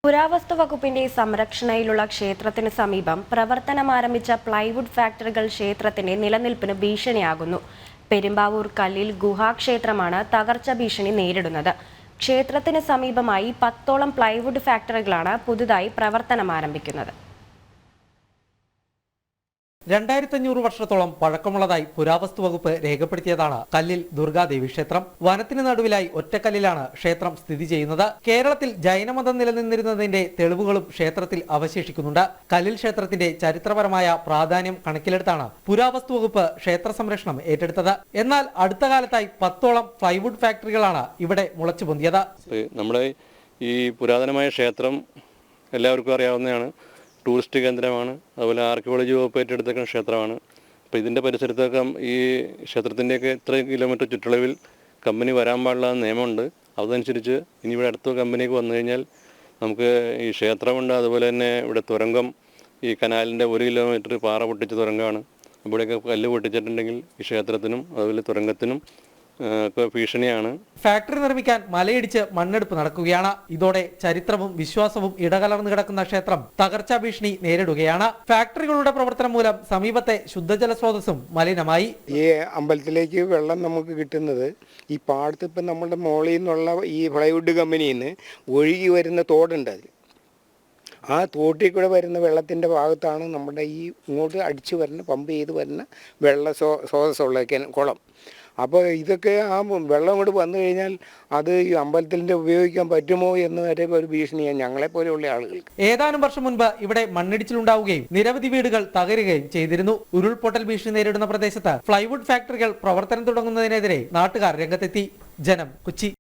പുരാവസ്തു വകുപ്പിന്റെ സംരക്ഷണയിലുള്ള ക്ഷേത്രത്തിന് സമീപം പ്രവർത്തനമാരംഭിച്ച പ്ലൈവുഡ് ഫാക്ടറികൾ ക്ഷേത്രത്തിന്റെ നിലനിൽപ്പിന് ഭീഷണിയാകുന്നു. പെരുമ്പാവൂർ കല്ലിൽ ഗുഹാക്ഷേത്രമാണ് തകർച്ച ഭീഷണി നേരിടുന്നത്. ക്ഷേത്രത്തിന് സമീപമായി 10ഓളം പ്ലൈവുഡ് ഫാക്ടറികളാണ് പുതുതായി പ്രവർത്തനമാരംഭിക്കുന്നത്. 2500 വർഷത്തോളം പഴക്കമുള്ളതായി പുരാവസ്തു വകുപ്പ് രേഖപ്പെടുത്തിയതാണ് കല്ലിൽ ദുർഗാദേവി ക്ഷേത്രം. വനത്തിന് നടുവിലായി ഒറ്റക്കല്ലിലാണ് ക്ഷേത്രം സ്ഥിതി ചെയ്യുന്നത്. കേരളത്തിൽ ജൈനമതം നിലനിന്നിരുന്നതിന്റെ തെളിവുകളും ക്ഷേത്രത്തിൽ അവശേഷിക്കുന്നുണ്ട്. കല്ലിൽ ക്ഷേത്രത്തിന്റെ ചരിത്രപരമായ പ്രാധാന്യം കണക്കിലെടുത്താണ് പുരാവസ്തു വകുപ്പ് ക്ഷേത്ര സംരക്ഷണം ഏറ്റെടുത്തത്. എന്നാൽ അടുത്ത കാലത്തായി 10ഓളം പ്ലൈവുഡ് ഫാക്ടറികളാണ് ഇവിടെ മുളച്ചു പൊന്തിയത്. നമ്മുടെ ഈ പുരാതനമായ ക്ഷേത്രം എല്ലാവർക്കും അറിയാവുന്നതാണ്. ടൂറിസ്റ്റ് കേന്ദ്രമാണ്. അതുപോലെ ആർക്കിയോളജി വകുപ്പ് ഏറ്റെടുത്തേക്കുന്ന ക്ഷേത്രമാണ്. അപ്പോൾ ഇതിൻ്റെ പരിസരത്തൊക്കെ ഈ ക്ഷേത്രത്തിൻ്റെയൊക്കെ ഇത്ര കിലോമീറ്റർ ചുറ്റളവിൽ കമ്പനി വരാൻ പാടില്ല നിയമമുണ്ട്. അതനുസരിച്ച് ഇനി ഇവിടെ അടുത്ത കമ്പനിക്ക് വന്നു കഴിഞ്ഞാൽ നമുക്ക് ഈ ക്ഷേത്രമുണ്ട്. അതുപോലെ തന്നെ ഇവിടെ തുരങ്കം, ഈ കനാലിൻ്റെ 1 കിലോമീറ്റർ പാറ പൊട്ടിച്ച തുരങ്കമാണ്. ഇവിടെയൊക്കെ കല്ല് പൊട്ടിച്ചിട്ടുണ്ടെങ്കിൽ ഈ ക്ഷേത്രത്തിനും അതുപോലെ തുരങ്കത്തിനും ഭീഷണിയാണ്. ഫാക്ടറി നിർമ്മിക്കാൻ മലയിടിച്ച് മണ്ണെടുപ്പ് നടക്കുകയാണ്. ഇതോടെ ചരിത്രവും വിശ്വാസവും ഇടകലർന്നു കിടക്കുന്ന ക്ഷേത്രം തകർച്ചാ ഭീഷണി നേരിടുകയാണ്. ഫാക്ടറികളുടെ പ്രവർത്തനം മൂലം സമീപത്തെ ശുദ്ധജല സ്രോതസ്സും മലിനമായി. ഈ അമ്പലത്തിലേക്ക് വെള്ളം നമുക്ക് കിട്ടുന്നത് ഈ പാടത്ത് ഇപ്പം നമ്മുടെ മോളിൽ നിന്നുള്ള ഈ പ്ലൈവുഡ് കമ്പനിയിൽ നിന്ന് ഒഴുകി വരുന്ന തോടുണ്ട്. അതിൽ ആ തോട്ടിൽ കൂടെ വരുന്ന വെള്ളത്തിൻ്റെ ഭാഗത്താണ് നമ്മുടെ ഈ ഇങ്ങോട്ട് അടിച്ചു വരുന്ന പമ്പ് ചെയ്ത് വരുന്ന വെള്ള സ്രോതസ്സുള്ള കുളം. അപ്പോൾ ഇതൊക്കെ ആ വെള്ളം കൂടെ വന്നു കഴിഞ്ഞാൽ അത് ഈ അമ്പലത്തിൻ്റെ ഉപയോഗിക്കാൻ പറ്റുമോ എന്ന് വരെ ഒരു ഭീഷണിയാണ് ഞങ്ങളെപ്പോലെയുള്ള ആളുകൾക്ക്. ഏതാനും വർഷം മുൻപ് ഇവിടെ മണ്ണിടിച്ചിലുണ്ടാവുകയും നിരവധി വീടുകൾ തകരുകയും ചെയ്തിരുന്നു. ഉരുൾപൊട്ടൽ ഭീഷണി നേരിടുന്ന പ്രദേശത്ത് പ്ലൈവുഡ് ഫാക്ടറികൾ പ്രവർത്തനം തുടങ്ങുന്നതിനെതിരെ നാട്ടുകാർ രംഗത്തെത്തി. ജനം, കൊച്ചി.